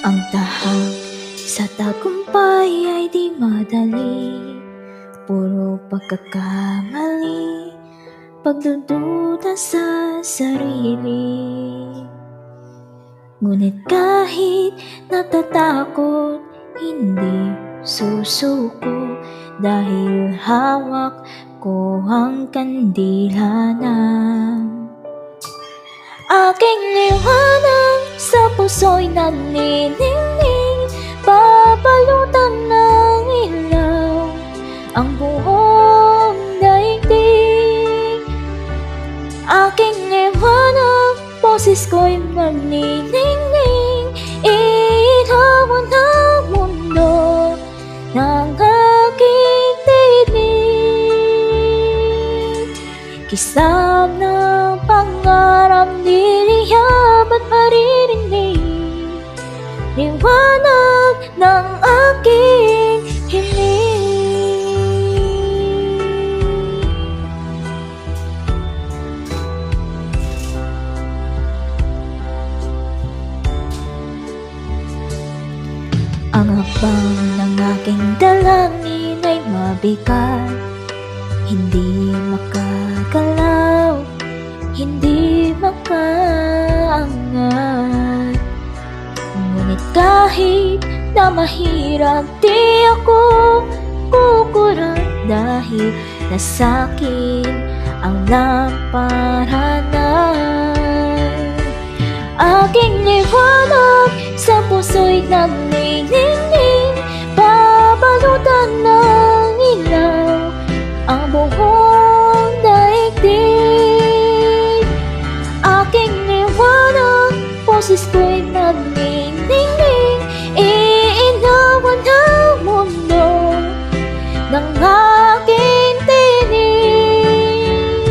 Ang tahak sa tagumpay ay di madali, puro pagkakamali, pagdududa sa sarili. Ngunit kahit natatakot, hindi susuko, dahil hawak ko ang kandila ng aking liwanag. Sa puso'y naniningning, babalutan ng ilaw ang buong daigdig. Aking liwanag, boses ko'y magniningning, iinawan ng mundo ng aking tinig. Kisam ng pangarap, niliyab at maririnig, liwanag ng aking himig. Ang hakbang ng aking dalangin ay mabigat, hindi makagalaw, hindi makaangat. Ngunit kahit na mahirap, di ako kukurang, dahil nasakin ang lamparanan. Aking liwanag sa puso'y nagningning, babalutan ng ilaw ang buong daigdig. Aking liwanag, boses ko'y nagningning, iinawan ng mundo ng aking tinig.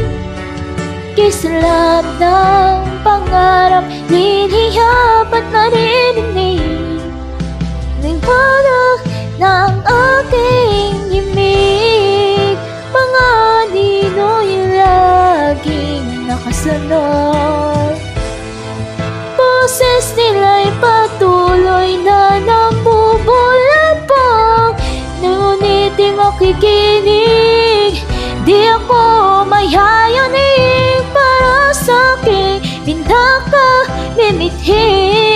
Kislap ng pangarap, niliyab at naririnig, liwanag ng aking himig. Mga nino'y laging nakasunod, boses nila'y patuloy na nabubulabog, ngunit di makikinig, di ako mayayanig para sa'king pinaka mimithi.